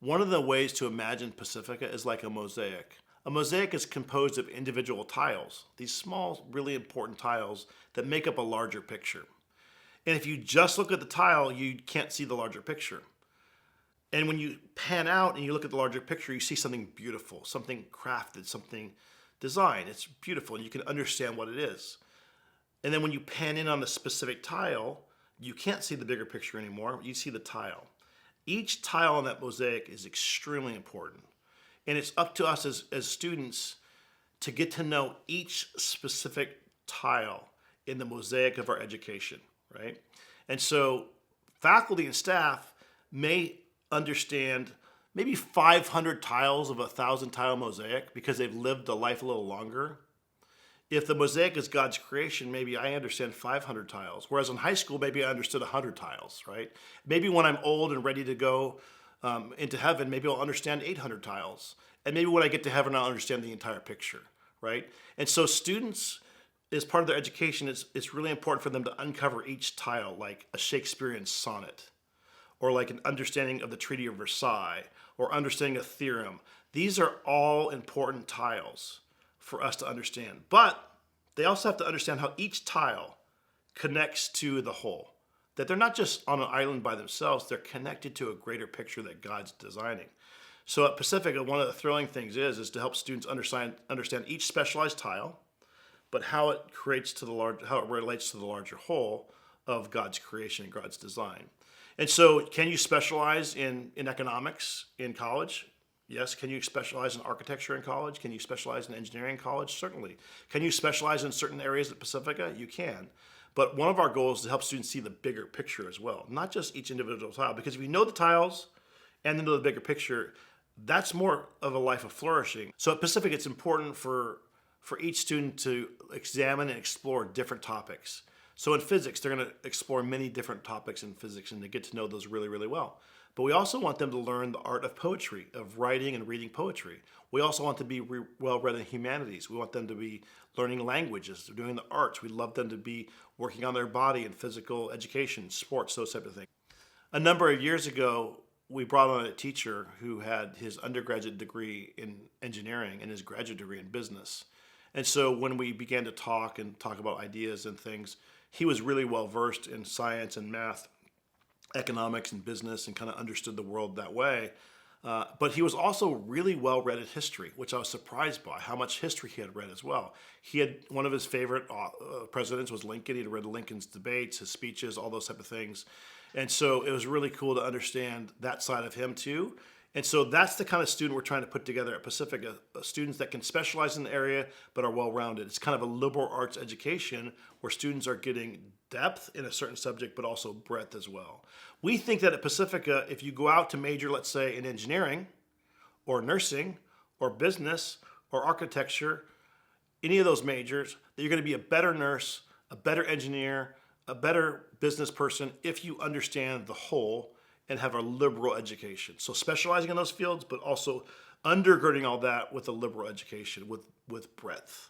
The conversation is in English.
One of the ways to imagine Pacifica is like a mosaic. A mosaic is composed of individual tiles, these small, really important tiles that make up a larger picture. And if you just look at the tile, you can't see the larger picture. And when you pan out and you look at the larger picture, you see something beautiful, something crafted, something designed. It's beautiful and you can understand what it is. And then when you pan in on a specific tile, you can't see the bigger picture anymore. You see the tile. Each tile on that mosaic is extremely important. And it's up to us as students to get to know each specific tile in the mosaic of our education, right? And so faculty and staff may understand maybe 500 tiles of a 1,000 tile mosaic because they've lived a life a little longer. If the mosaic is God's creation, maybe I understand 500 tiles. Whereas in high school, maybe I understood 100 tiles, right? Maybe when I'm old and ready to go into heaven, maybe I'll understand 800 tiles. And maybe when I get to heaven, I'll understand the entire picture, right? And so students, as part of their education, it's really important for them to uncover each tile, like a Shakespearean sonnet, or like an understanding of the Treaty of Versailles, or understanding a theorem. These are all important tiles for us to understand. But they also have to understand how each tile connects to the whole. That they're not just on an island by themselves, they're connected to a greater picture that God's designing. So at Pacifica, one of the thrilling things is to help students understand each specialized tile, but how it relates to the larger whole of God's creation and God's design. And so can you specialize in economics in college? Yes. Can you specialize in architecture in college? Can you specialize in engineering in college? Certainly. Can you specialize in certain areas at Pacifica? You can. But one of our goals is to help students see the bigger picture as well, not just each individual tile. Because if you know the tiles and then know the bigger picture, that's more of a life of flourishing. So at Pacifica, it's important for each student to examine and explore different topics. So in physics, they're going to explore many different topics in physics and to get to know those really, really well. But we also want them to learn the art of poetry, of writing and reading poetry. We also want them to be well-read in humanities. We want them to be learning languages, doing the arts. We love them to be working on their body and physical education, sports, those type of things. A number of years ago, we brought on a teacher who had his undergraduate degree in engineering and his graduate degree in business. And so when we began to talk about ideas and things, he was really well-versed in science and math, economics and business, and kind of understood the world that way. But he was also really well read in history, which I was surprised by how much history he had read as well. He had one of his favorite presidents was Lincoln. He'd read Lincoln's debates, his speeches, all those type of things. And so it was really cool to understand that side of him too. And so that's the kind of student we're trying to put together at Pacifica, students that can specialize in the area but are well-rounded. It's kind of a liberal arts education where students are getting depth in a certain subject but also breadth as well. We think that at Pacifica, if you go out to major, let's say, in engineering or nursing or business or architecture, any of those majors, that you're going to be a better nurse, a better engineer, a better business person if you understand the whole and have a liberal education. So specializing in those fields, but also undergirding all that with a liberal education with breadth.